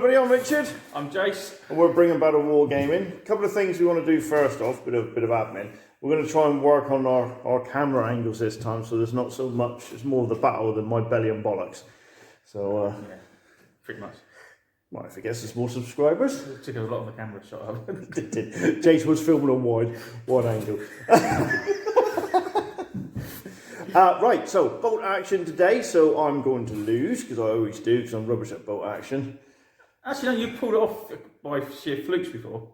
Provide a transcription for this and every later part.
everybody, I'm Richard. I'm Jace. And we're bringing back a war gaming. A couple of things we want to do first off, bit of admin. We're going to try and work on our camera angles this time, so there's not so much, it's more of the battle than my belly and bollocks. So, yeah, pretty much. Well, if it gets us more subscribers. It took a lot of the camera shot up. It did. Jace was filming on wide angle. Right, so boat action today. So I'm going to lose, because I always do, because I'm rubbish at boat action. Actually, no, you pulled it off by sheer flukes before.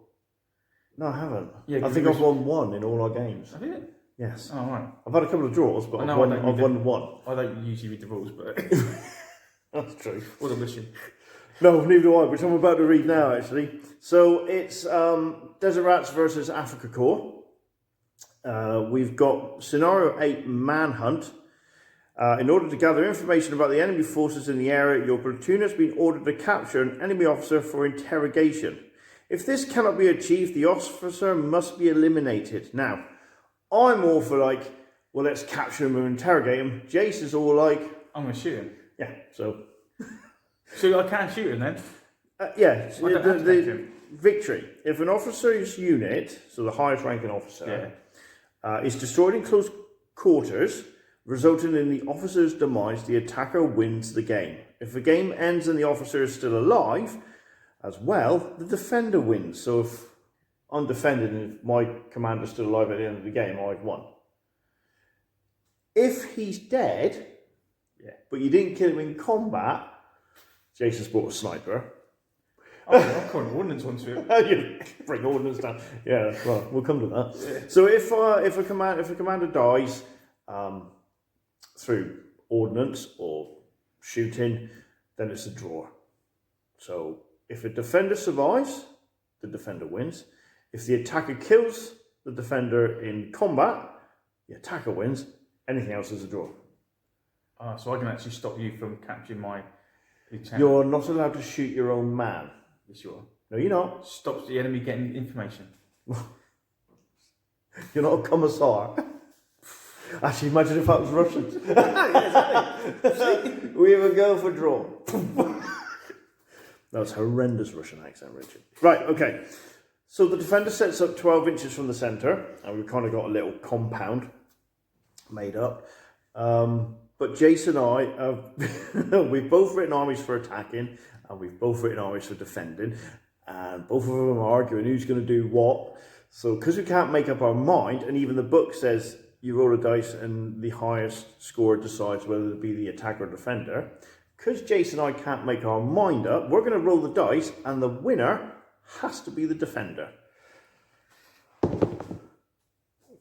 No, I haven't. Yeah, I think I've won one in all our games. Have you? Yes. Oh, right. I've had a couple of draws, but I've won one. I don't usually read the rules, but... That's true. What a mission. No, neither do I, which I'm about to read now, actually. So it's Desert Rats versus Afrika Korps. We've got Scenario 8 Manhunt. In order to gather information about the enemy forces in the area, your platoon has been ordered to capture an enemy officer for interrogation. If this cannot be achieved, the officer must be eliminated. Now, I'm all for like, well, let's capture him and interrogate him. Jace is all like... I'm going to shoot him. Yeah, so... So I can shoot him then? Yeah, the victory. If an officer's unit, so the highest ranking officer, is destroyed in close quarters, resulting in the officer's demise, the attacker wins the game. If the game ends and the officer is still alive, as well, the defender wins. So if I'm defended and if my commander's still alive at the end of the game, I've won. If he's dead, but you didn't kill him in combat, Jason's brought a sniper. Oh, I'll call an ordnance onto it. You bring ordnance down. Yeah, well, we'll come to that. Yeah. So if a commander dies through ordnance or shooting, then it's a draw. So if a defender survives, the defender wins. If the attacker kills the defender in combat, the attacker wins. Anything else is a draw. So I can actually stop you from capturing my lieutenant. You're not allowed to shoot your own man. Yes, you are. No, you're not. Stops the enemy getting information. You're not a commissar. Actually, imagine if that was Russians. We have a go for draw. That was horrendous Russian accent, Richard. Right, okay. So the defender sets up 12 inches from the centre, and we've kind of got a little compound made up. But Jason and I, we've both written armies for attacking, and we've both written armies for defending, and both of them are arguing who's going to do what. So because we can't make up our mind, and even the book says you roll a dice and the highest score decides whether to be the attacker or defender, because Jason and I can't make our mind up, we're going to roll the dice, and the winner has to be the defender.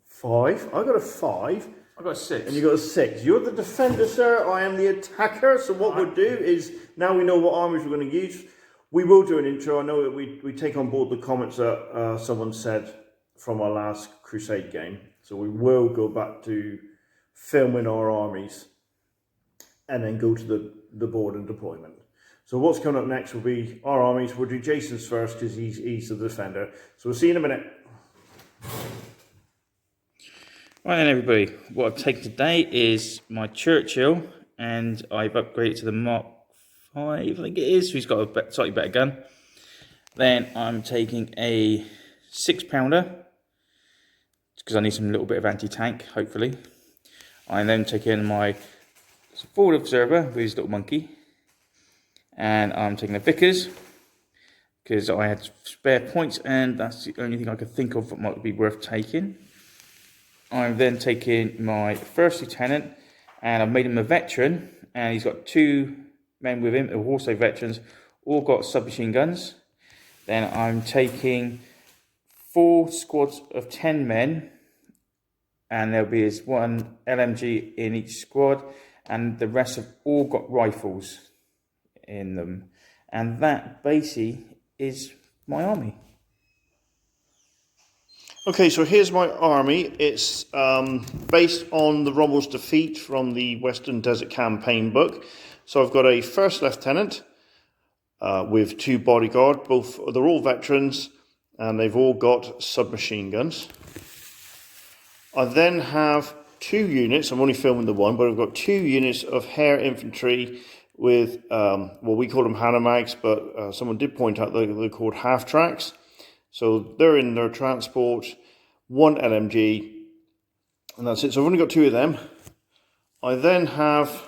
5. I got a 5. I got a 6. And you got a 6. You're the defender, sir. I am the attacker. So what we'll do is, now we know what armies we're going to use, we will do an intro. I know that we take on board the comments that someone said from our last Crusade game. So we will go back to filming our armies and then go to the board and deployment. So what's coming up next will be our armies. We'll do Jason's first because he's the defender. So we'll see you in a minute. Right then everybody, what I've taken today is my Churchill, and I've upgraded to the Mark 5, I think it is, who's got a slightly better gun. Then I'm taking a 6-pounder, because I need some little bit of anti-tank, hopefully. I'm then taking my forward observer with his little monkey, and I'm taking the Vickers, because I had spare points, and that's the only thing I could think of that might be worth taking. I'm then taking my first lieutenant, and I've made him a veteran, and he's got 2 men with him who are also veterans, all got submachine guns. Then I'm taking 4 squads of 10 men, and there'll be 1 LMG in each squad, and the rest have all got rifles in them. And that basically is my army. Okay, so here's my army. It's based on the Rommel's defeat from the Western Desert Campaign book. So I've got a first lieutenant with 2 bodyguard. They're all veterans, and they've all got submachine guns. I then have 2 units. I'm only filming the one, but I've got 2 units of Hare infantry with, well, we call them Hanamags, but someone did point out that they're called half tracks. So they're in their transport, 1 LMG, and that's it. So I've only got 2 of them. I then have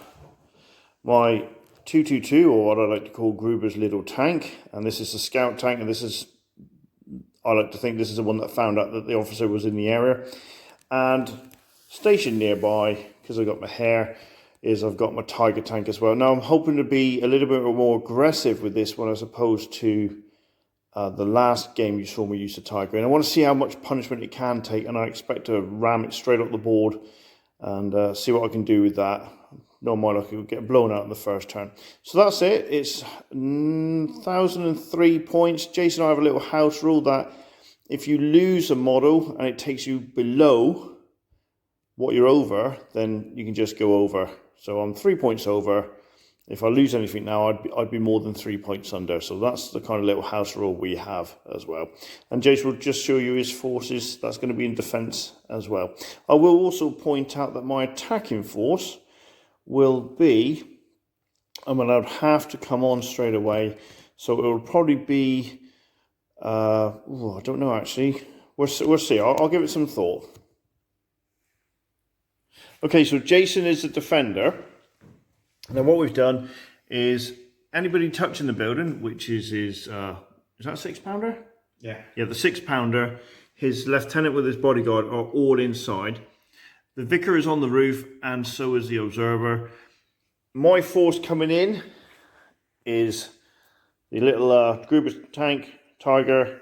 my 222, or what I like to call Gruber's little tank, and this is the scout tank, and this is, I like to think this is the one that found out that the officer was in the area. And stationed nearby, because I've got my hair, is I've got my Tiger tank as well. Now I'm hoping to be a little bit more aggressive with this one as opposed to the last game you saw me use the Tiger. And I want to see how much punishment it can take, and I expect to ram it straight up the board and see what I can do with that. No more luck, it will get blown out in the first turn. So that's it. It's 1,003 points. Jason and I have a little house rule that if you lose a model and it takes you below what you're over, then you can just go over. So I'm 3 points over. If I lose anything now, I'd be more than 3 points under. So that's the kind of little house rule we have as well. And Jason will just show you his forces. That's going to be in defence as well. I will also point out that my attacking force will be, I'm allowed half to come on straight away. So it will probably be, I don't know actually. We'll see. I'll give it some thought. Okay, so Jason is the defender. Now what we've done is anybody touching the building, which is his, is that a 6-pounder? Yeah. Yeah, the 6-pounder, his lieutenant with his bodyguard are all inside. The vicar is on the roof and so is the observer. My force coming in is the little Gruber tank, Tiger,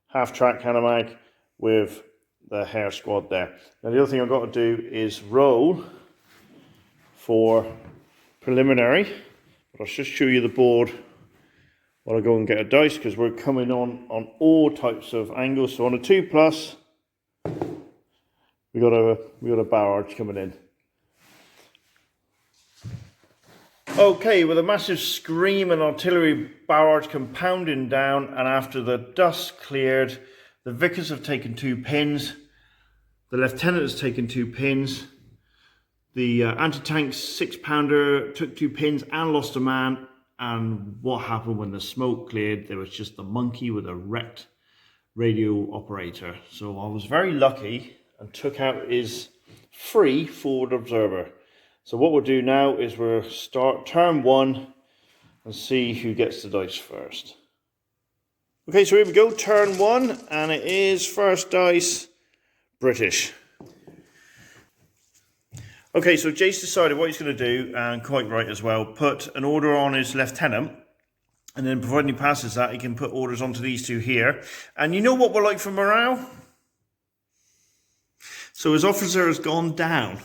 half-track Hanamag with the hair squad there. Now the other thing I've got to do is roll for preliminary, but I'll just show you the board while I go and get a dice, because we're coming on all types of angles. So on a 2+, we got a barrage coming in. Okay, with a massive scream and artillery barrage compounding down, and after the dust cleared, the vicars have taken 2 pins, the lieutenant has taken 2 pins, the anti-tank 6-pounder took 2 pins and lost a man. And what happened when the smoke cleared? There was just the monkey with a wrecked radio operator. So I was very lucky and took out his free forward observer. So what we'll do now is we'll start turn 1 and see who gets the dice first. Okay, so here we go, turn 1, and it is first dice, British. Okay, so Jace decided what he's going to do, and quite right as well, put an order on his lieutenant, and then providing he passes that, he can put orders onto these 2 here. And you know what we're like for morale? So his officer has gone down.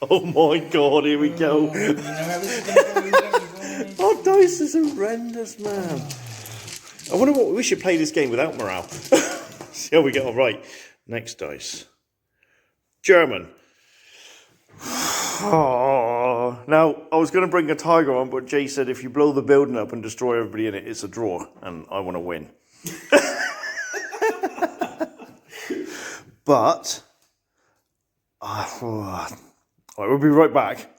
Oh my God, here we go. Oh, dice is horrendous, man. I wonder what, we should play this game without morale. See how we get on. Right, next dice. German. Oh, now, I was going to bring a Tiger on, but Jay said if you blow the building up and destroy everybody in it, it's a draw, and I want to win. But, right, we'll be right back.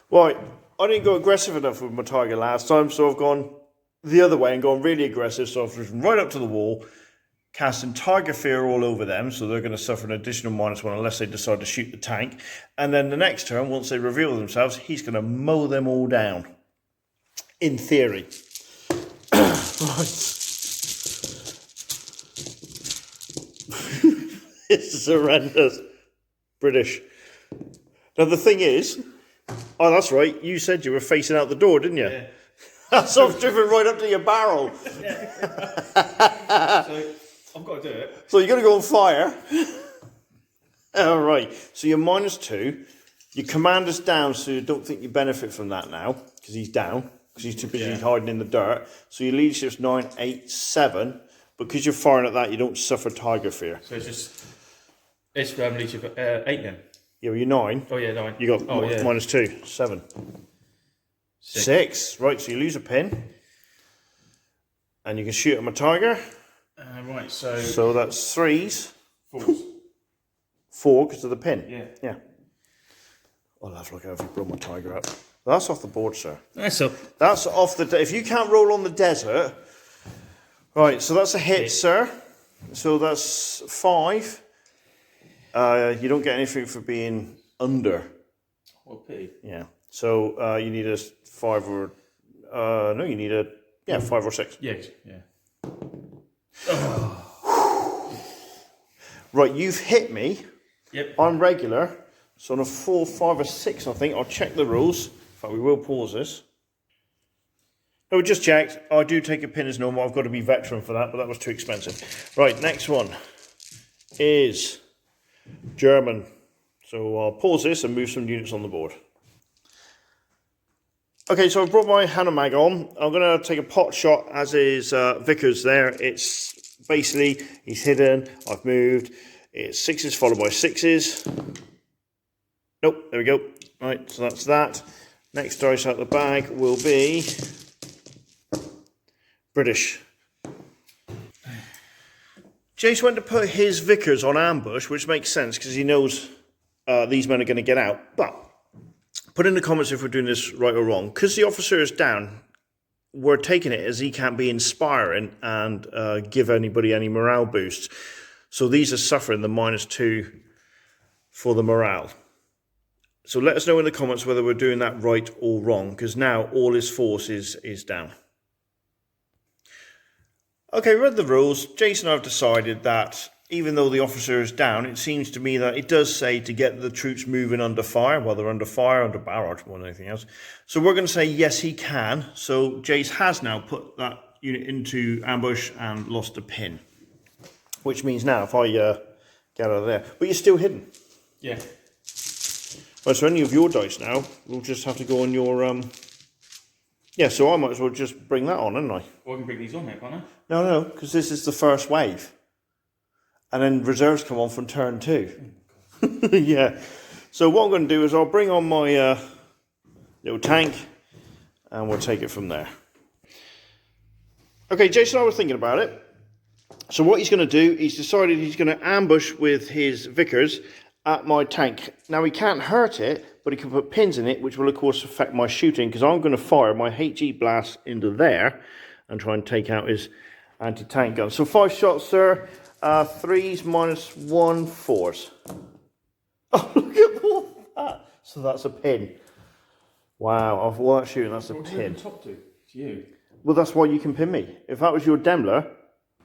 Right, I didn't go aggressive enough with my Tiger last time, so I've gone the other way and gone really aggressive, so I've driven right up to the wall, casting Tiger Fear all over them, so they're going to suffer an additional -1 unless they decide to shoot the tank. And then the next turn, once they reveal themselves, he's going to mow them all down. In theory. Right. This is horrendous. British. Now the thing is, oh that's right, you said you were facing out the door, didn't you? Yeah. So I've driven right up to your barrel. So I've got to do it. So you're going to go on fire. All right. So you're -2. Your commander's down, so you don't think you benefit from that now, because he's down, because he's too busy hiding in the dirt. So your leadership's 9, 8, 7. But because you're firing at that, you don't suffer Tiger Fear. So it's leadership 8 then. Yeah, well, you're 9. Oh yeah, 9. You got -2, 7. 6. Right, so you lose a pin. And you can shoot at my Tiger. Right, so... So that's 3s. 4s. 4 because of the pin. Yeah. Yeah. I'll have a look at if you blow my tiger up. That's off the board, sir. That's up. That's off the... If you can't roll on the desert... Right, so that's a hit, sir. So that's 5. You don't get anything for being under. What pity. Yeah. So you need a 5 or... no, you need a... Yeah, 5 or 6. Yes, yeah. Right, you've hit me. Yep. I'm regular. So on a 4, 5 or 6, I think. I'll check the rules. In fact, we will pause this. No, we just checked. I do take a pin as normal. I've got to be veteran for that, but that was too expensive. Right, next one is German. So I'll pause this and move some units on the board. Okay, so I've brought my Hannah mag on. I'm going to take a pot shot, as is Vickers there. It's basically, he's hidden, I've moved. It's 6s followed by 6s. Nope, there we go. Right, so that's that. Next dice out the bag will be British. Jace went to put his Vickers on ambush, which makes sense because he knows these men are going to get out. But put in the comments if we're doing this right or wrong. Because the officer is down, we're taking it as he can't be inspiring and give anybody any morale boosts. So these are suffering the -2 for the morale. So let us know in the comments whether we're doing that right or wrong, because now all his force is down. Okay, read the rules. Jason and I have decided that even though the officer is down, it seems to me that it does say to get the troops moving under fire. Well, they're under fire, under barrage more than anything else. So we're going to say yes, he can. So Jace has now put that unit into ambush and lost a pin. Which means now if I get out of there. But you're still hidden. Yeah. Right, so any of your dice now, we'll just have to go on your... Yeah, so I might as well just bring that on, hadn't I? Well, I can bring these on there, can't I? No, because this is the first wave. And then reserves come on from turn 2. Yeah. So what I'm going to do is I'll bring on my little tank and we'll take it from there. Okay, Jason and I were thinking about it. So what he's going to do, he's decided he's going to ambush with his Vickers at my tank. Now he can't hurt it, but he can put pins in it, which will of course affect my shooting, because I'm going to fire my HE blast into there and try and take out his anti-tank gun. So 5 shots, sir. 3s -1, 4s. Oh, look at all that. So that's a pin. Wow, after all that shooting, that's a pin. What top to? It's you. Well, that's why you can pin me. If that was your Demler,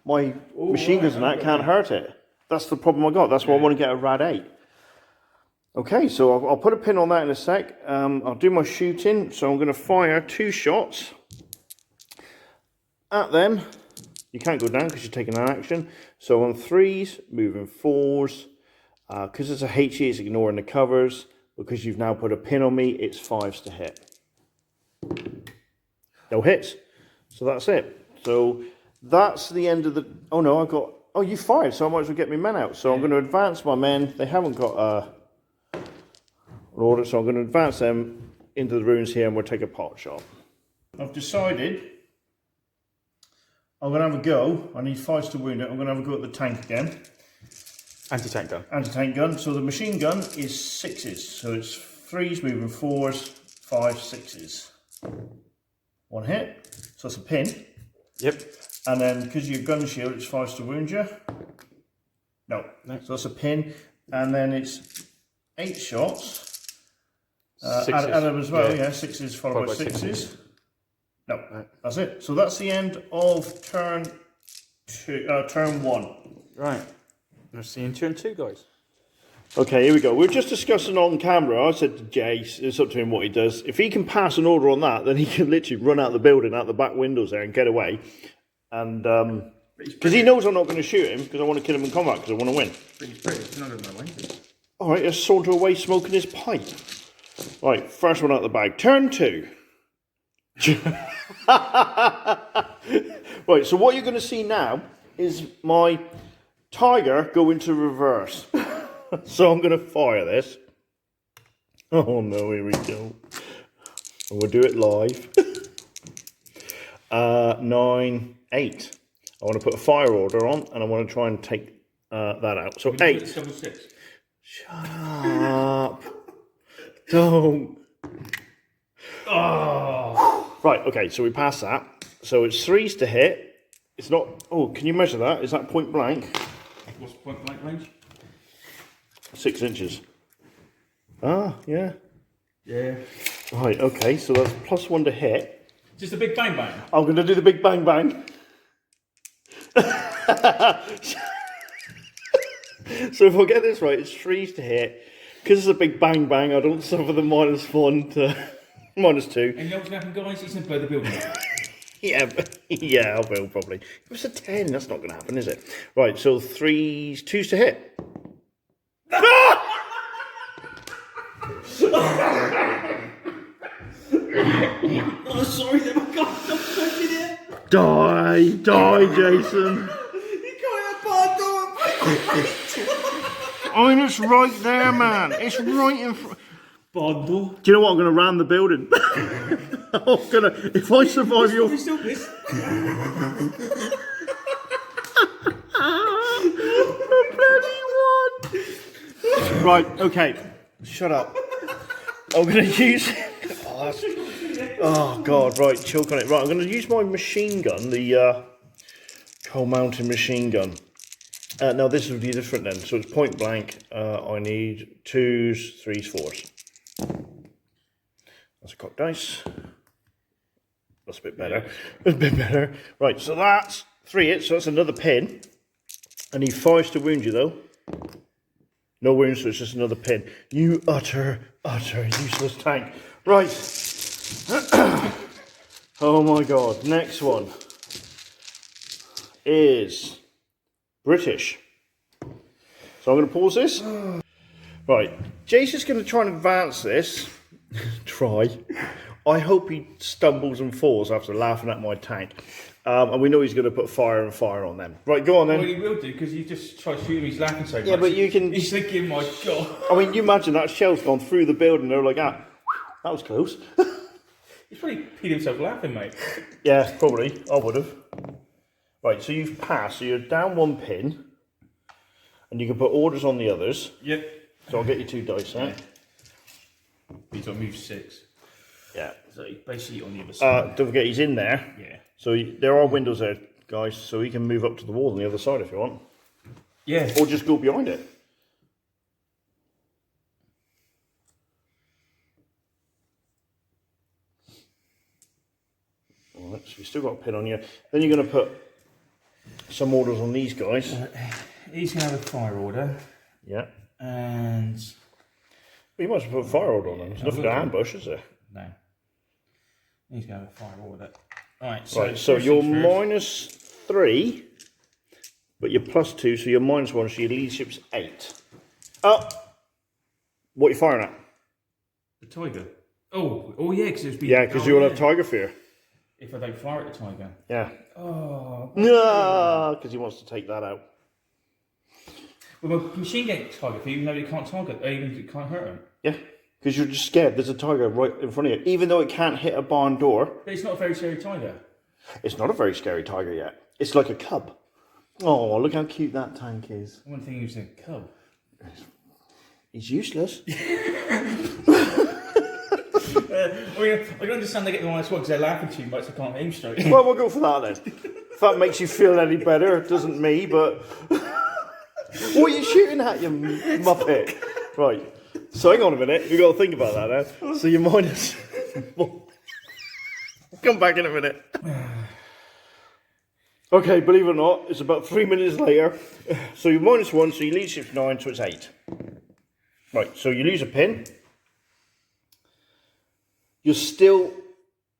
my machine guns and that can't hurt it. That's the problem I got. That's why I want to get a Rad 8. Okay, so I'll put a pin on that in a sec. I'll do my shooting. So I'm going to fire 2 shots at them. You can't go down because you're taking an action. So on 3s, moving 4s. Because it's a HE, it's ignoring the covers. Because you've now put a pin on me, it's 5s to hit. No hits. So that's it. So that's the end of the... Oh no, I got... Oh, you fired, so I might as well get my men out. So I'm going to advance my men. They haven't got an order, so I'm going to advance them into the ruins here and we'll take a pot shot. I've decided I'm going to have a go. I need 5s to wound it. I'm going to have a go at the tank again. Anti-tank gun. Anti-tank gun. So the machine gun is 6s. So it's 3s moving 4s, 5, 6s. 1 hit. So that's a pin. Yep. And then because your gun shield, it's 5s to wound you. No. So that's a pin. And then it's 8 shots. Adam as well, yeah. 6s followed by 6s. No, that's it. So that's the end of turn 1. Right. Let's see in turn 2, guys. Okay, here we go. We were just discussing on camera. I said to Jace, it's up to him what he does. If he can pass an order on that, then he can literally run out the building, out the back windows there and get away. And because he knows I'm not going to shoot him because I want to kill him in combat because I want to win. All right, let's saunter away smoking his pipe. Right, first one out the bag. Turn 2. Right, so what you're going to see now is my Tiger go into reverse. So I'm going to fire this. Oh no, here we go. And we'll do it live. 9, 8. I want to put a fire order on and I want to try and take that out. So 8. Double 6. Shut up. Don't. Oh. Right, okay, so we passed that. So it's 3s to hit. It's not... Oh, can you measure that? Is that point blank? What's point blank range? 6 inches. Ah, yeah. Yeah. Right, okay, so that's +1 to hit. Just a big bang bang. I'm going to do the big bang bang. So if I get this right, it's 3s to hit. Because it's a big bang bang, I don't suffer the -1 to -2. And you know what's going to happen, guys? He's going to blow the building up. Yeah, I will probably. If it's a 10, that's not going to happen, is it? Right, so 2s to hit. Oh, sorry, there, my God, I'm fucking it. Die, Jason. You got a barn door. I mean, it's right there, man. It's right in front. Barn door. Do you know what? I'm going to ram the building. I'm gonna. If I survive your. Still pissed. Right. Okay. Shut up. I'm going to use. Oh God. Right. Choke on it. Right. I'm going to use my machine gun, the coal mountain machine gun. Now this would be different then. So it's point blank. I need 2s, 3s, 4s. That's a cocked dice. That's a bit better. That's a bit better. Right, so that's 3 hits, so that's another pin. I need 5s to wound you though. No wounds, so it's just another pin. You utter useless tank. Right. Oh my God. Next one is British. So I'm going to pause this. Right. Jason's going to try and advance this. Try. I hope he stumbles and falls after laughing at my tank. And we know he's going to put fire on them. Right, go on then. Well, he will do, because you just try shooting him, he's laughing so much. Yeah, but you can... He's thinking, my God. I mean, you imagine that shell's gone through the building, they're like, ah, that was close. He's probably peed himself laughing, mate. Yeah, probably. I would have. Right, so you've passed, so you're down 1 pin. And you can put orders on the others. Yep. So I'll get you 2 dice now. He's got to move 6. Yeah. So he's basically on the other side. Don't forget, he's in there. Yeah. So there are windows there, guys, so he can move up to the wall on the other side if you want. Yeah. Or just go behind it. Alright, so you've still got a pin on you. Then you're going to put some orders on these guys. He's going to have a fire order. Yeah. And... Well, you might as well put a fire order on them. There's nothing to ambush, is there? No. He's going to have a fire order. Right, so you're -3, but you're +2, so you're -1, so your leadership's 8. Oh! What are you firing at? The tiger. Oh yeah, because it's... Yeah, because you'll have tiger fear. If I don't fire at the tiger. Yeah. Oh. No, because he wants to take that out. Well, my machine gun tiger fear, even though it can't target, even it can't hurt him. Yeah, because you're just scared. There's a tiger right in front of you, even though it can't hit a barn door. But it's not a very scary tiger. It's not a very scary tiger yet. It's like a cub. Oh, look how cute that tank is. One thing is a cub. He's useless. I can understand they get the -1 because they're laughing too much, they can't aim straight. Well, we'll go for that then. If that makes you feel any better, it doesn't me, but... What are you shooting at, you muppet? Right, so hang on a minute, we've got to think about that now. So you're minus... Come back in a minute. Okay, believe it or not, it's about 3 minutes later. So you're -1, so your leadership's 9, so it's 8. Right, so you lose a pin. You're still...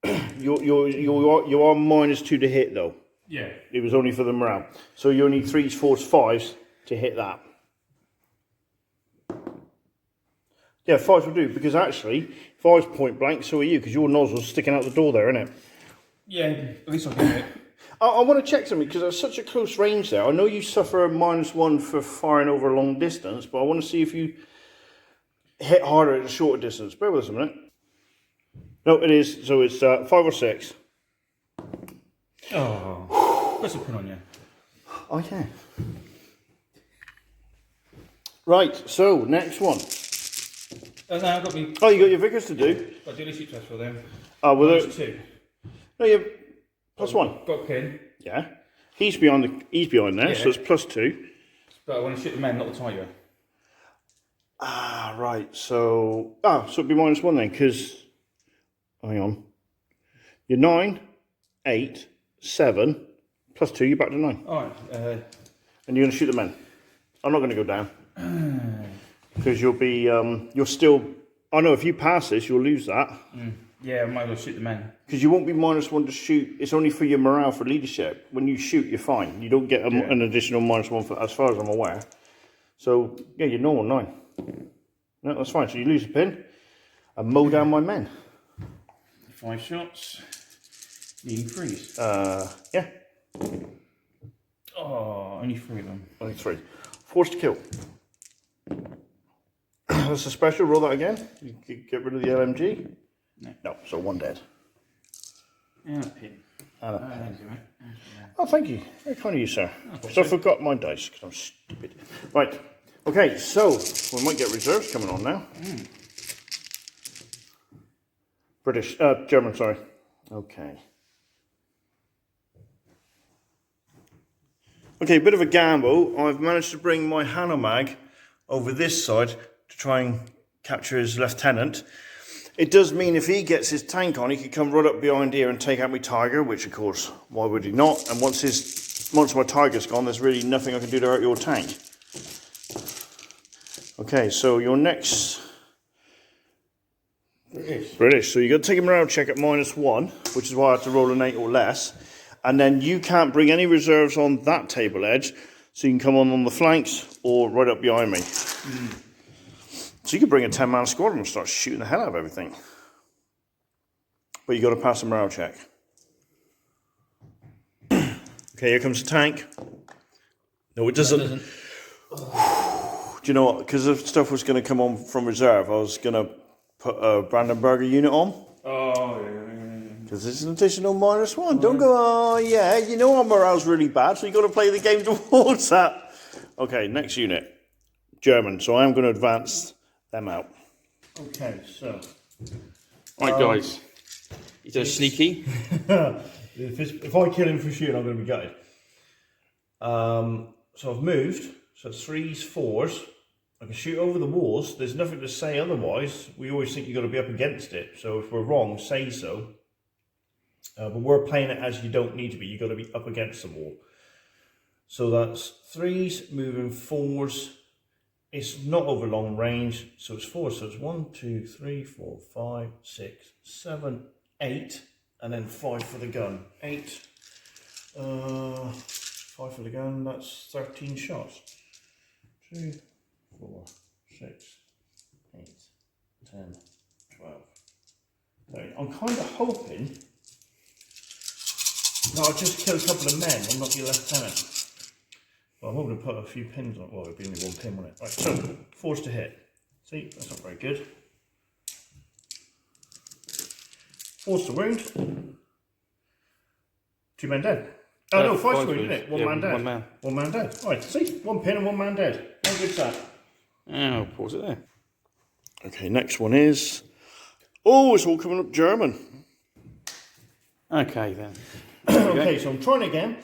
you are -2 to hit, though. Yeah. It was only for the morale. So you need 3s, 4s, 5s to hit that. Yeah, 5s will do, because actually, 5's point blank, so are you, because your nozzle's sticking out the door there, isn't it? Yeah, at least I can hit. I want to check something, because there's such a close range there. I know you suffer a -1 for firing over a long distance, but I want to see if you hit harder at a shorter distance. Bear with us a minute. No, it is. So it's 5 or 6. Oh, put some pin on you. Oh, yeah. Right, so next one. No, I've got me. Oh, you got your Vickers to do? Got to do the shoot test for them. Oh, well, Minus 2. no, you +1. Got a pin. Yeah. He's behind there, Yeah. so it's +2. But I want to shoot the men, not the tiger. Ah, right. So, so it'd be -1 then, because, hang on. You're 9, 8, 7, +2, you're back to 9. Alright. And you're going to shoot the men. I'm not going to go down. Because you'll be, you're still, oh no, if you pass this, you'll lose that. Yeah, I might as well shoot the men. Because you won't be -1 to shoot. It's only for your morale for leadership. When you shoot, you're fine. You don't get an additional -1 for, as far as I'm aware. So, yeah, you're normal 9. No, that's fine. So you lose a pin and mow down my men. 5 shots. Needing freeze. Yeah. Oh, only 3 of them. Only 3. Forced to kill. That's a special. Roll that again. You get rid of the LMG. No. So 1 dead. And a pin. And a pin. Thank you, mate. Oh, thank you. Very kind of you, sir. Because I forgot my dice because I'm stupid. Right. Okay, so we might get reserves coming on now. German, sorry. Okay. Okay, a bit of a gamble. I've managed to bring my Hanomag over this side to try and capture his lieutenant. It does mean if he gets his tank on, he could come right up behind here and take out my tiger, which of course, why would he not? And once my tiger's gone, there's really nothing I can do to hurt your tank. Okay, so your next... British. So you got to take a morale check at -1, which is why I have to roll an 8 or less. And then you can't bring any reserves on that table edge, so you can come on the flanks or right up behind me. So you could bring a 10-man squadron and start shooting the hell out of everything. But you got to pass a morale check. Okay, here comes the tank. No, it doesn't. Do you know what? Because the stuff was going to come on from reserve, I was going to put a Brandenburger unit on. Oh, yeah. Because it's an additional -1. Don't go, oh yeah, you know our morale's really bad, so you got to play the game towards that. Okay, next unit. German, so I am going to advance them out. Okay, so. Right, guys. He's a sneaky. If I kill him for shooting, I'm going to be gutted. So I've moved, so it's 3s, 4s. I can shoot over the walls. There's nothing to say otherwise. We always think you've got to be up against it. So if we're wrong, say so. But we're playing it as you don't need to be. You've got to be up against the wall. So that's 3s, moving 4s. It's not over long range. So it's 4. So it's 1, 2, 3, 4, 5, 6, 7, 8. And then 5 for the gun. 8. 5 for the gun. That's 13 shots. 2, 4, 6, 8, 10, 12. I'm kind of hoping that I'll just kill a couple of men and not your lieutenant. Well, I'm hoping to put a few pins on. Well, it'd be only 1 pin on it. Right, so 4s to hit. See, that's not very good. 4s to wound. 2 men dead. Oh no, 5 to wound, isn't it? 1 man dead. 1 man. 1 man dead. Right, see, 1 pin and 1 man dead. How good's that? I'll pause it there. Okay, next one is... Oh, it's all coming up German. Okay, then. Okay, so I'm trying again.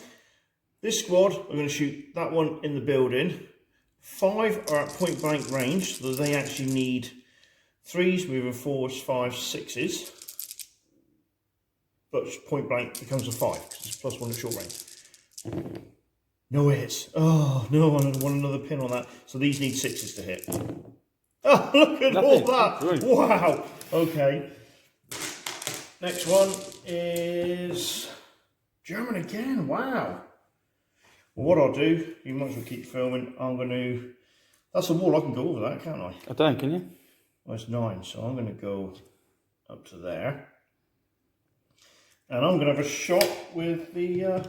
This squad, I'm going to shoot that one in the building. 5 are at point blank range, so they actually need 3s, moving 4s, 5s, 6s. But point blank becomes a 5, because it's +1 at short range. No hits. Oh, no, I want another pin on that. So these need 6s to hit. Oh, look at all that. Good. Wow. Okay. Next one is German again. Wow. Well, what I'll do, you might as well keep filming. I'm going to... That's a wall. I can go over that, can't I? I don't, can you? Well, it's 9, so I'm going to go up to there. And I'm going to have a shot with the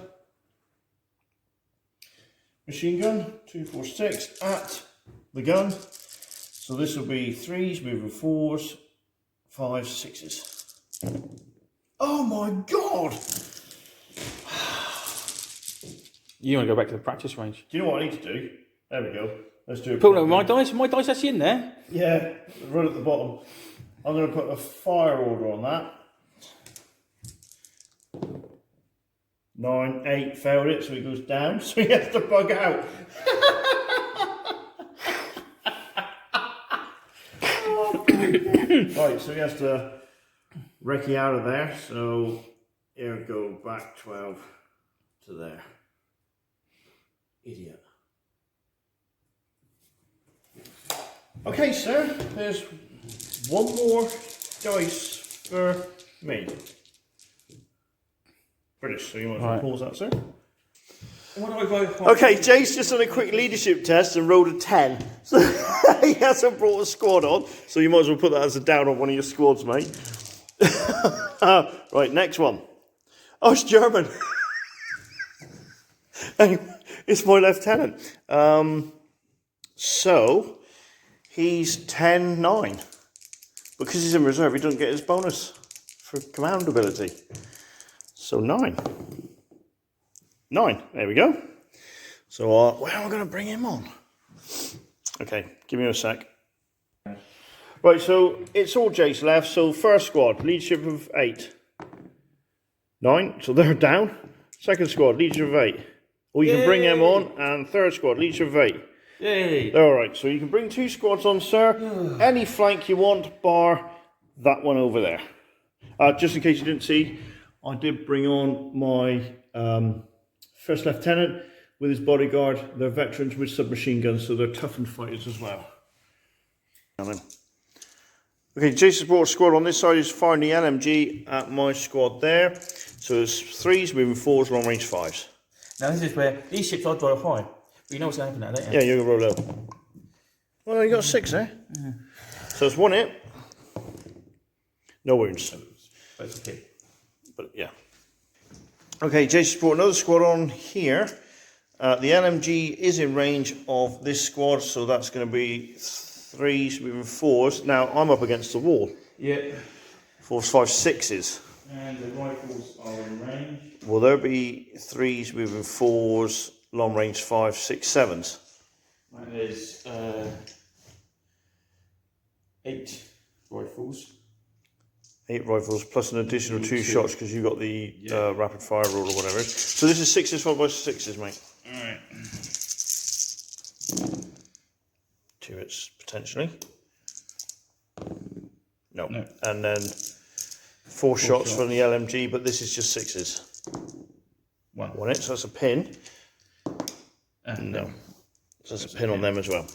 machine gun, 246, at the gun. So this will be 3s, moving 4s, 5s, 6s. Oh my God! You want to go back to the practice range? Do you know what I need to do? There we go. Let's do it. Pull over my dice. My dice actually in there. Yeah, right at the bottom. I'm going to put a fire order on that. 9, 8 failed it, so he goes down, so he has to bug out. Right, so he has to recce out of there, so here we go, back 12 to there. Idiot. Okay, sir, there's one more dice for me. British, so you want to pause that, sir? Okay, Jay's just done a quick leadership test and rolled a 10. So he hasn't brought a squad on, so you might as well put that as a down on one of your squads, mate. Right, next one. Oh, it's German. Anyway, it's my lieutenant. So, he's 10-9. Because he's in reserve, he doesn't get his bonus for command ability. So 9. 9, there we go. So, where am I going to bring him on? Okay, give me a sec. Right, so it's all Jace left. So first squad, leadership of 8. 9, so they're down. Second squad, leadership of 8. Or you can bring them on. And third squad, leadership of 8. Yay! All right, so you can bring 2 squads on, sir. Any flank you want, bar that one over there. Just in case you didn't see, I did bring on my first lieutenant with his bodyguard. They're veterans with submachine guns, so they're toughened fighters as well. Okay, Jason's brought a squad on this side. He's firing the LMG at my squad there. So there's 3s, moving 4s, long range 5s. Now this is where these ships are drive high. But you know what's going to happen now, don't you? Yeah, you're going to roll out. Well, you got 6 there. Yeah. So it's 1 hit. No wounds. But it's okay. But yeah. Okay, Jason's brought another squad on here. The LMG is in range of this squad, so that's going to be 3s, moving 4s. Now I'm up against the wall. Yeah. 4s, 5s, 6s. And the rifles are in range. Will there be 3s, moving 4s, long range 5, 6, 7s? Right, there's 8 rifles. 8 rifles plus an additional 2 shots because you got the rapid fire rule or whatever. So this is 6s followed by 6s, mate. Alright. 2 hits potentially. No. No. And then 4 shots from the LMG, but this is just 6s. 1 hit, so that's a pin. No. So that's a pin on them as well.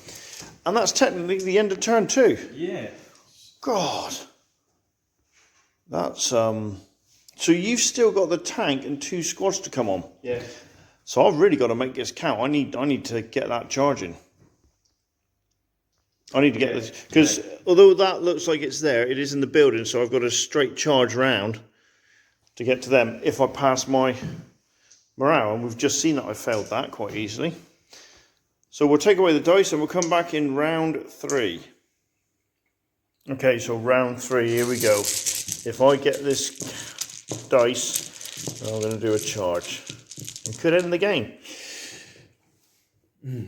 And that's technically the end of turn 2. Yeah. God. That's so you've still got the tank and 2 squads to come on. Yeah. So I've really got to make this count. I need to get that charging. I need to get this because although that looks like it's there, it is in the building. So I've got a straight charge round to get to them. If I pass my morale, and we've just seen that I failed that quite easily. So we'll take away the dice and we'll come back in round 3. Okay, so round 3, here we go. If I get this dice, I'm going to do a charge. It could end the game.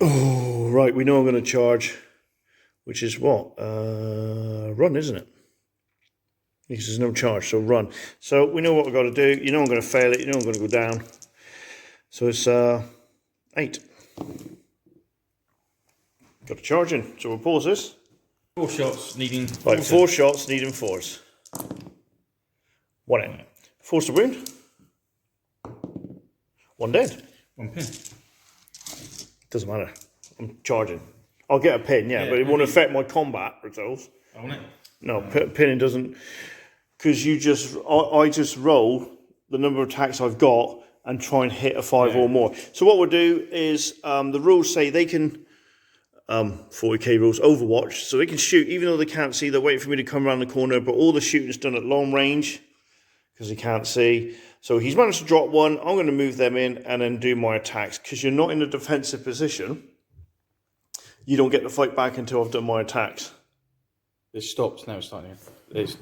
Oh, right, we know I'm going to charge, which is what? Run, isn't it? Because there's no charge, so run. So we know what we've got to do. You know I'm going to fail it. You know I'm going to go down. So it's 8. Got to charge in. So we'll pause this. 4 shots needing 4s. Right, 4 shots needing 4s. 1 in. Force to wound. 1 dead. 1 pin. Doesn't matter. I'm charging. I'll get a pin, yeah, but it won't affect my combat results. I want it. No, pinning doesn't. Because I just roll the number of attacks I've got and try and hit a 5 or more. So what we'll do is the rules say they can. 40k rules, Overwatch, so they can shoot even though they can't see. They're waiting for me to come around the corner, but all the shooting is done at long range because he can't see. So he's managed to drop 1. I'm going to move them in and then do my attacks because you're not in a defensive position. You don't get to fight back until I've done my attacks. It stops now. It's starting. It's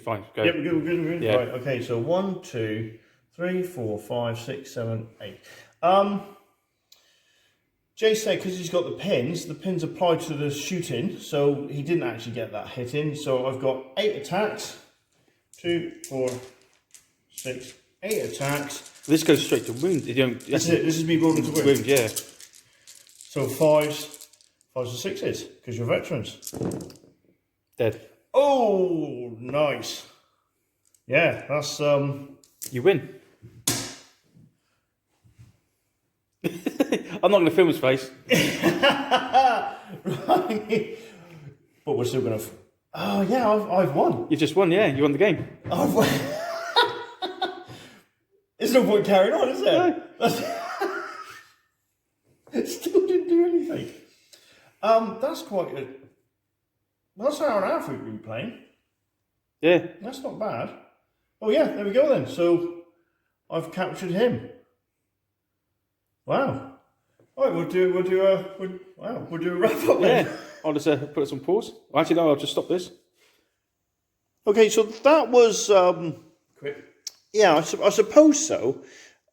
fine. Go. Yep, good. Yeah. Right. Okay. So 1, 2, 3, 4, 5, 6, 7, 8. Jay said because he's got the pins apply to the shooting, so he didn't actually get that hit in. So I've got 8 attacks. 2, 4, 6, 8 attacks. This goes straight to wound. You don't, That's it. This is me rolling to wound. Wound, yeah. So 5s and 6s because you're veterans. Dead. Oh, nice. Yeah, that's You win. I'm not going to film his face. Right. But we're still gonna. Oh yeah, I've won. You just won, yeah. You won the game. I've won. There's no point carrying on, is there? No. It still didn't do anything. That's quite a. That's an hour and a half we've been playing. Yeah. That's not bad. Oh yeah, there we go then. So I've captured him. Wow. All right, we'll do a wrap up then. Yeah. I'll just put it on pause. Actually, no, I'll just stop this. Okay, so that was Quick. yeah, I suppose so.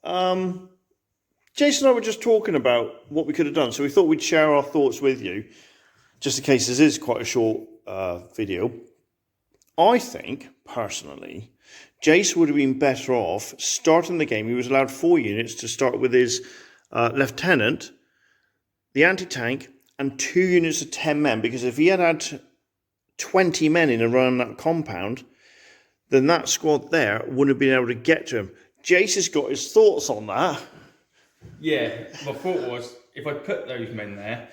Jason and I were just talking about what we could have done, so we thought we'd share our thoughts with you, just in case this is quite a short video. I think, personally, Jace would have been better off starting the game. He was allowed 4 units to start with his lieutenant, the anti-tank, and 2 units of 10 men, because if he had 20 men in and around that compound, then that squad there wouldn't have been able to get to him. Jace has got his thoughts on that. Yeah, my thought was, if I put those men there,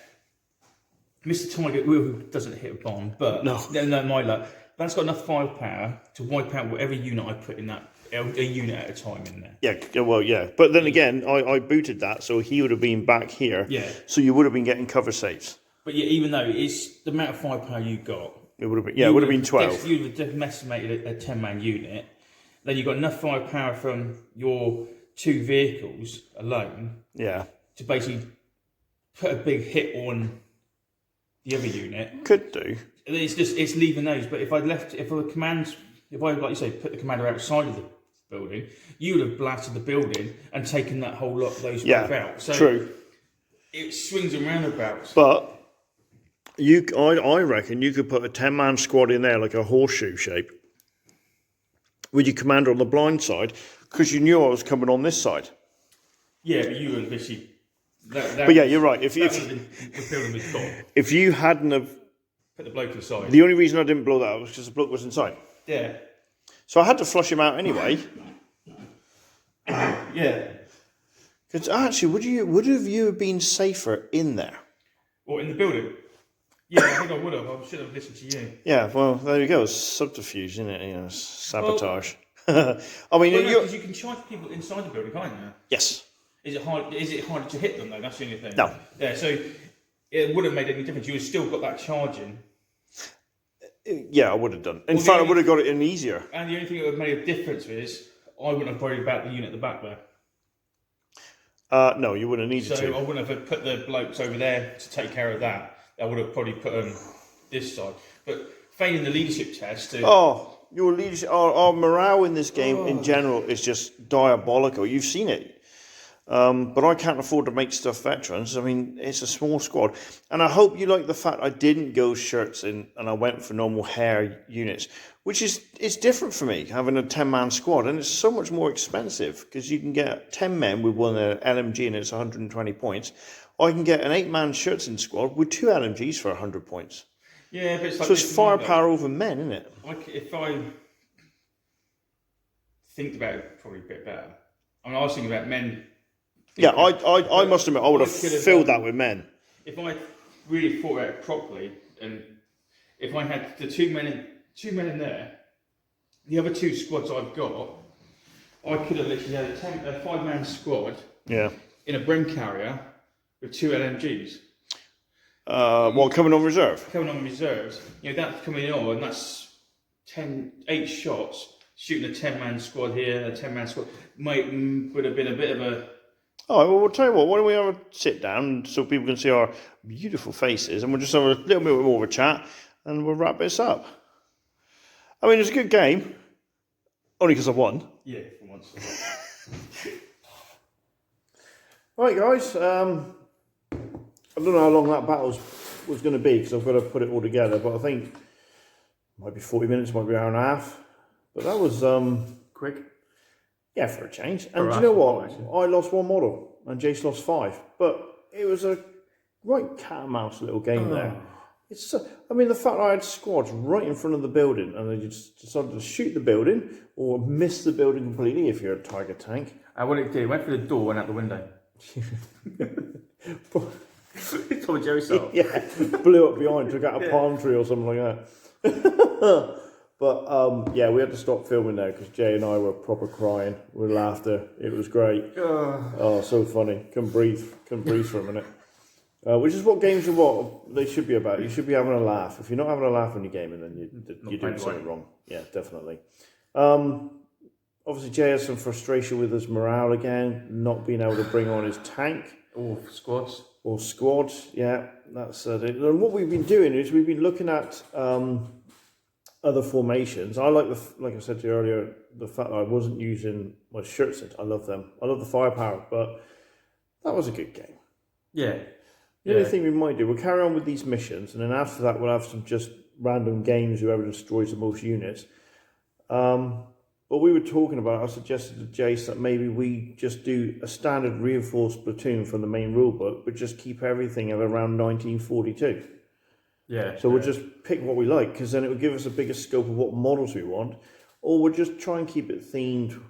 Mr. Tiger, who doesn't hit a bomb, but no, my luck, that's got enough firepower to wipe out whatever unit I put in that, a unit at a time in there. Yeah, well, yeah. But then again, I booted that, so he would have been back here. Yeah. So you would have been getting cover saves. But yeah, even though it's the amount of firepower you got, it would have been, yeah, it would have been 12. You would have estimated a 10-man unit. Then you've got enough firepower from your 2 vehicles alone. Yeah. To basically put a big hit on the other unit. Could do. It's leaving those. But if I like you say, put the commander outside of the building, you would have blasted the building and taken that whole lot, those both out. So true. It swings and roundabouts. But I reckon you could put a 10-man squad in there like a horseshoe shape with your commander on the blind side, because you knew I was coming on this side. Yeah, but you would basically. But yeah, you're right. If you hadn't have put the bloke to the side, the only reason I didn't blow that up was because the bloke was inside. Yeah. So I had to flush him out anyway. Yeah. Because actually, would you have been safer in there? Or in the building? Yeah, I think I would have. I should have listened to you. Yeah, well, there you go. Subterfuge, isn't it? You know, sabotage. I mean, because you can charge people inside the building, can't you? Yes. Is it harder to hit them though? That's the only thing. No. Yeah, so it wouldn't have made any difference. You would have still got that charging. Yeah, I would have done. In fact, I would have got it in easier. And the only thing that would have made a difference is I wouldn't have worried about the unit at the back there. No, you wouldn't have needed to. So I wouldn't have put the blokes over there to take care of that. I would have probably put them this side. But failing the leadership test. Your leadership, our morale in this game in general is just diabolical. You've seen it. But I can't afford to make stuff veterans. I mean, it's a small squad. And I hope you like the fact I didn't go shirts in and I went for normal hair units, which it's different for me, having a 10-man squad. And it's so much more expensive because you can get 10 men with one LMG and it's 120 points. I can get an 8-man shirts in squad with 2 LMGs for 100 points. Yeah, but it's like... So it's firepower over men, isn't it? If I think about it probably a bit better. I mean, I was thinking about men... Yeah, I must admit, I would have filled that with men. If I really thought about it properly, and if I had the two men in there, the other 2 squads I've got, I could have literally had a 5-man squad in a Bren carrier with 2 LMGs. Coming on reserve? Coming on reserves. You know, that's coming on, and that's 8 shots, shooting a 10-man squad here, a 10-man squad. Would have been a bit of a... Oh, well, we'll tell you what, why don't we have a sit down so people can see our beautiful faces and we'll just have a little bit more of a chat and we'll wrap this up. I mean, it was a good game. Only because I won. Yeah, for once. Right, guys. I don't know how long that battle was going to be because I've got to put it all together. But I think it might be 40 minutes, might be an hour and a half. But that was quick. Yeah, for a change. And do you know what? I lost 1 model and Jace lost 5. But it was a right cat and mouse little game there. It's I mean, the fact I had squads right in front of the building and they just decided to shoot the building or miss the building completely if you're a Tiger tank. What it did, it went through the door and out the window. It's Tom and Jerry style. Yeah, blew up behind, took out a palm tree or something like that. But yeah, we had to stop filming there because Jay and I were proper crying with laughter. It was great. Oh, so funny. Couldn't breathe for a minute. Which is what games are what they should be about. You should be having a laugh. If you're not having a laugh when you're gaming, then you're doing something wrong. Yeah, definitely. Obviously, Jay has some frustration with his morale again, not being able to bring on his tank. Or squads. Yeah, that's it. And what we've been doing is we've been looking at other formations. I like I said to you earlier, the fact that I wasn't using my shirt set. I love them. I love the firepower, but that was a good game. Yeah. The only thing we might do, we'll carry on with these missions, and then after that we'll have some just random games, whoever destroys the most units. But we were talking about, I suggested to Jace that maybe we just do a standard reinforced platoon from the main rulebook, but just keep everything at around 1942. Yeah. So we'll just pick what we like, because then it will give us a bigger scope of what models we want, or we'll just try and keep it themed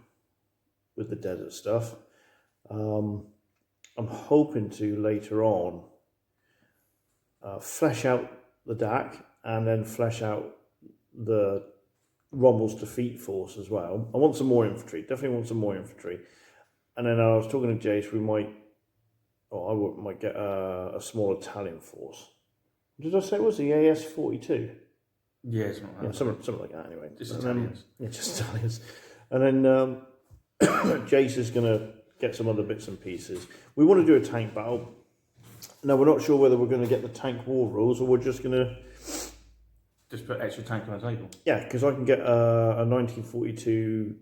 with the desert stuff. I'm hoping to later on flesh out the DAC and then flesh out the Rommel's defeat force as well. I want some more infantry, definitely want some more infantry. And then I was talking to Jace, we might get a small Italian force. Did I say it was the AS-42? Yeah, it's not that. Yeah, something like that anyway. Just Italians. Just Italians. And then Jace is going to get some other bits and pieces. We want to do a tank battle. Now, we're not sure whether we're going to get the tank war rules or we're just going to... Just put extra tank on the table. Yeah, because I can get a 1942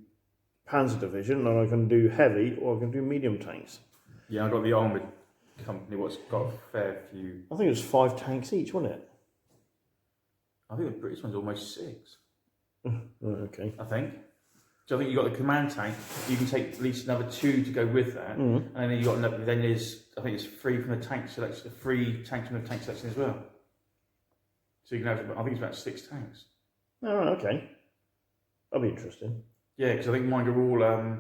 Panzer Division and I can do heavy or I can do medium tanks. Yeah, I got the armoured company, what's got a fair few... I think it was 5 tanks each, wasn't it? I think the British one's almost 6. Okay. I think. So I think you've got the command tank, you can take at least another 2 to go with that. And then you've got another, then there's, I think it's 3 from the tank selection, 3 tanks from the tank selection as well. So you can have, I think it's about 6 tanks. Oh, right, okay. That'll be interesting. Yeah, because I think mine are all, I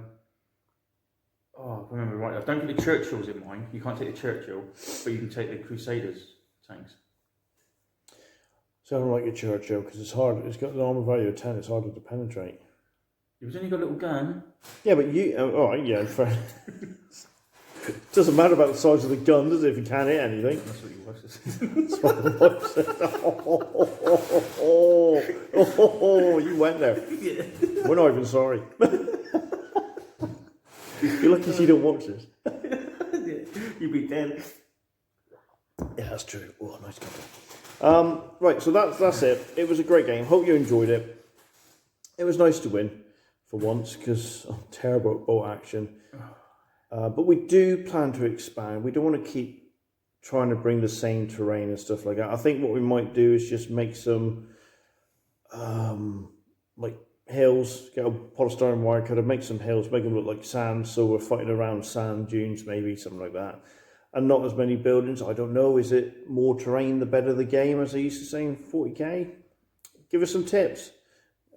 remember right, I don't think the Churchills in mine, you can't take the Churchill, but you can take the Crusaders tanks. So I don't like your Churchill because it's hard, it's got an armour value of 10, it's harder to penetrate. You've only got a little gun. Yeah, but you, alright, yeah, fair. Doesn't matter about the size of the gun, does it, if you can't hit anything? That's what your wife says. That's what the wife said. You went there. Yeah. We're not even sorry. You're lucky she don't watch this. You'd be dead. Yeah, that's true. Oh, nice couple. Right, so that's it. It was a great game. Hope you enjoyed it. It was nice to win for once because I'm terrible at boat action. But we do plan to expand. We don't want to keep trying to bring the same terrain and stuff like that. I think what we might do is just make some like hills, get a polystyrene wire cutter, make some hills, make them look like sand, so we're fighting around sand dunes, maybe something like that. And not as many buildings. I don't know. Is it more terrain the better the game, as I used to say in 40k? Give us some tips.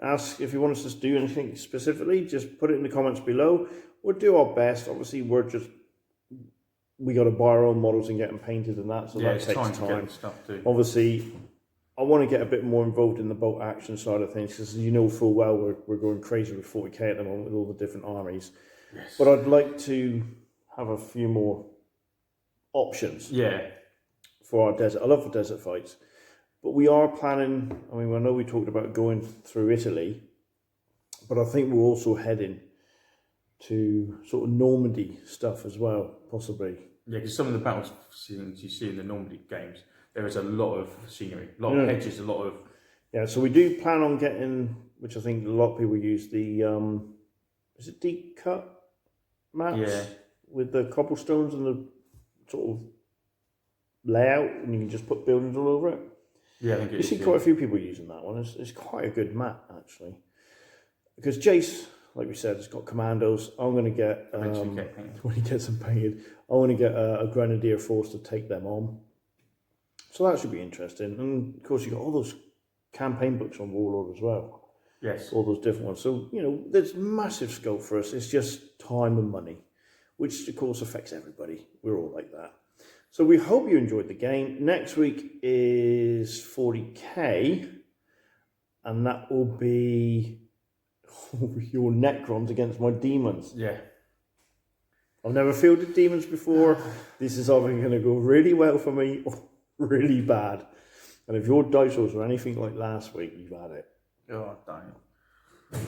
Ask if you want us to do anything specifically. Just put it in the comments below. We'll do our best. Obviously, we got to buy our own models and get them painted and that, so that takes time. Stuff too. Obviously, I want to get a bit more involved in the boat action side of things because you know full well we're going crazy with 40k at the moment with all the different armies. Yes. But I'd like to have a few more options. Yeah. For our desert, I love the desert fights, but we are planning. I mean, I know we talked about going through Italy, but I think we're also heading to sort of Normandy stuff as well, possibly. Yeah, because some of the battles scenes you see in the Normandy games, there is a lot of scenery, a lot of hedges, a lot of... Yeah, so we do plan on getting, which I think a lot of people use, the, is it deep cut maps? Yeah. With the cobblestones and the sort of layout, and you can just put buildings all over it. Yeah, I think it You is, see quite a few people using that one. It's quite a good map, actually. Because Jace, like we said, has got commandos. I'm going to get, when he gets them painted, I want to get a Grenadier force to take them on. So that should be interesting. And, of course, you've got all those campaign books on Warlord as well. Yes. All those different ones. So, you know, there's massive scope for us. It's just time and money, which, of course, affects everybody. We're all like that. So we hope you enjoyed the game. Next week is 40k, and that will be your Necrons against my demons. Yeah. I've never fielded demons before. This is either going to go really well for me or really bad. And if your dice rolls were anything like last week, you've had it. Oh, damn.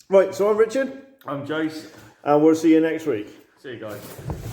Right, so I'm Richard. I'm Jace. And we'll see you next week. See you guys.